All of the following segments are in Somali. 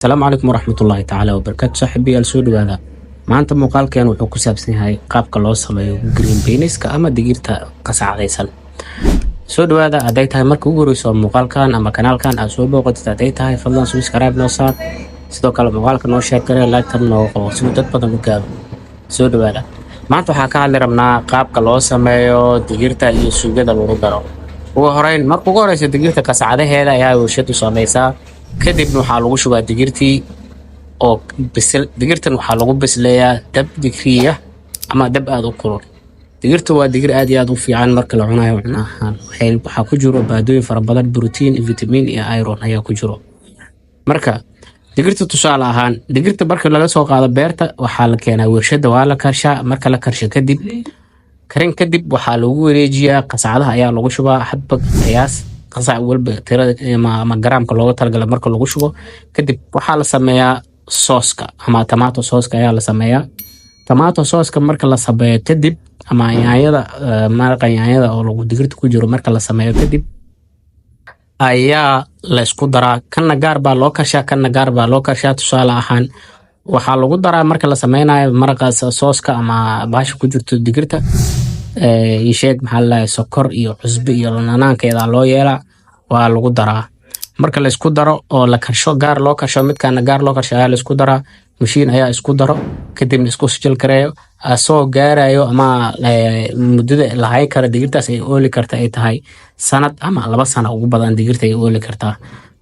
السلام عليكم ورحمة الله تعالى وبركاته صاحبي السود هذا maanta muuqaalkeen wuxuu ku saabsan yahay qaabka loo sameeyo green beans ka ama digirta qasacadaysan soo dhawaada haday tahay marka ugu horeyso muuqaalkan ama kanaalkan aad soo booqatid haday tahay fadlan subscribe noo saar sidoo kale muuqaalka noo share garee like noo qabo si dad badan u gaaro soo dhawaada maanta waxa ka hadli rabnaa qaabka loo sameeyo digirta iyo suugada lagu daro ugu horeyn marka ugu horeyso digirta qasacadaheeda ayaa warshadu samaysaa kadib waxa lagu shubaa digirtii oo bisil digirtan waxa lagu bisleeyaa dab digriya ama dab aad u kulul digirtu waa digir aad iyo aad u fiican marka la cunayo cunahan waxa ku jiro baadooyin fara badan protein vitamin iyo iron ayaa ku jiro marka digirtu tusaale ahaan digirta marka laga soo qaado beerta waxa la keenaa warshada waa la karshaa marka la karsho kadib karin kadib waxa lagu wareejiyaa qasacadaha ayaa lagu shubaa hadba qiyaas qasac walba tirada ama garaamka looga talagalay marka lagu shubo kadib waxa la sameeyaa sooska ama tomato sooska ayaa la sameeyaa tomato sooska marka la sameeyo kadib ama yaanyada marqa yaanyada oo lagu digirta ku jiro marka la sameeyo kadib ayaa la isku daraa kana gaar baa loo karshaa tusaale ahaan waxa lagu daraa marka la sameynayo marqa sooska ama baasha ku jirto digirta sheeg maxaa la sokor iyo cusbo iyo lanaankeeda loo yeelaa waa lagu daraa marka la isku daro oo la karsho gaar loo karsho midkaana gaar loo karsho ayaa la isku daraa mashiin ayaa isku daro kadib isku sijil kareeyo asoo gaarayo ama muddada la hay kara digirtaas ay ooli karta ay tahay sanad ama 2 sano ugu badan digirta ay ooli kartaa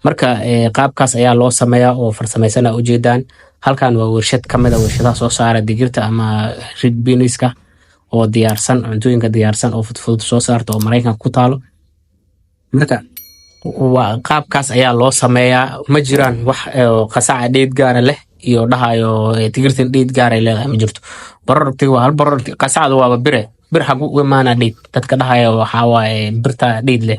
marka qaabkaas ayaa loo sameeyaa oo farsameysana u jeedaan halkan waa warshad kamid ah warshadaha soo saara digirta ama red beans-ka oo diyaarsan cuntooyinka diyaarsan oo fudud soo saarto oo Mareykanka ku taalo marka waa qaabkaas ayaa loo sameeyaa ma jiraan wax qasaca dheed gaar leh iyo dhahayo digirtan dheed gaar ay leedahay ma jirto barartiga waa hal bararti qasacada waa bir xaq u imaana dheed dadka dhahayo waxa waaye birta dheed leh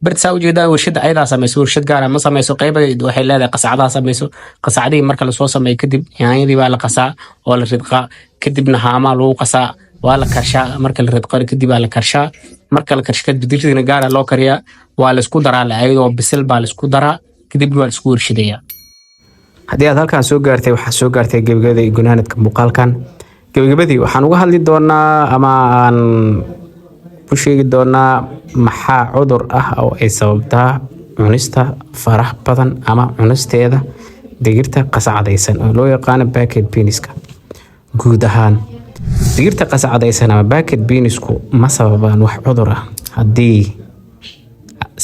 birta soo jeeda warshada ayda samayso warshad gaar ah ma samayso qaybadeed waxay leedahay qasacadaha samayso qasacadii marka la soo sameeyo kadib yaanyadii baa la qasaa oo la ridqa kadibna haama lagu qasaa waa la karshaa marka la ridqo kadib la karshaa marka la karsho kadib digirtina gaar loo kariyaa waa la isku daraa ayadoo bisil baa la isku daraa kadib waa la isku warshadeeyaa hadii aad halkan soo gaartay waxa soo gaartay gabagabada gunaanadka muuqaalkan gabagabadii waxaan uga hadli doonaa ama aan ku sheegi doonaa maxaa cudur ah oo ay sababtaa cunista farax badan ama cunisteeda digirta qasacadaysan oo loo yaqaan packet beans-ka guud ahaan digirta qasacadaysan ama packet beans-ku ma sababaan wax cudur ah hadii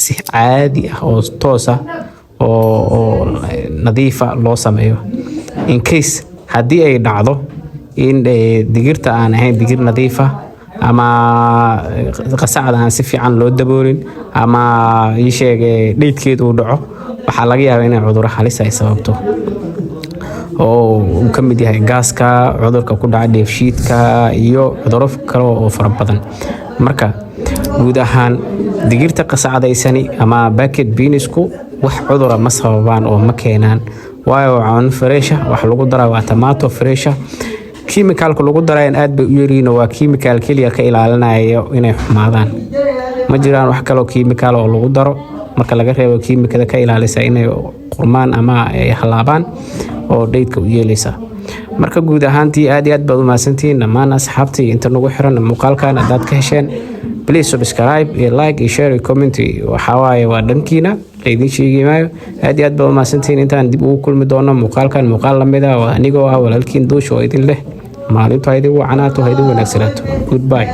si caadi ah oo toos ah oo nadiif ah loo sameeyo in case hadii ay dhacdo in digirta aan ahayn digir nadiif ah ama qasacada aan si fiican loo daboolin ama sheegay dheedkeed uu dhaco waxa laga yaabaa in cudur halis ay sababto oo kamid yahay gaaska cudurka ku dhaca dheefshiidka iyo cudurro kale oo fara badan marka guud ahaan digirta qasacadaysani ama packet beans-ku wax cudur ma sababaan oo ma keenaan waayo aan fresh wax lagu daraa waa tomato fresh chemical-ka lagu daray aad bay u yariin waa chemical kaliya ka ilaalinayo inay xumaadaan ma jiraan wax kale oo chemical oo lagu daro marka laga reebo chemical ka ilaalisa inay qurmaan ama ay halaabaan oo dheedka u yeelaysa marka guud ahaantii aad iyo aad baad u maasantiin dhammaan asxaabtii inta nagu xiran muuqaalkan aad ka hesheen please subscribe like share comment waxa waaye waa dhankiina leedin sheegaymayo aad iyo aad baad u maasantiin intaan dib ugu kulmi doono muuqaalkan muuqaal lamid ah anigoo ah walaalkiin duush oo idin leh maalintu haydi wacanaato haydi wanaagsanaato goodbye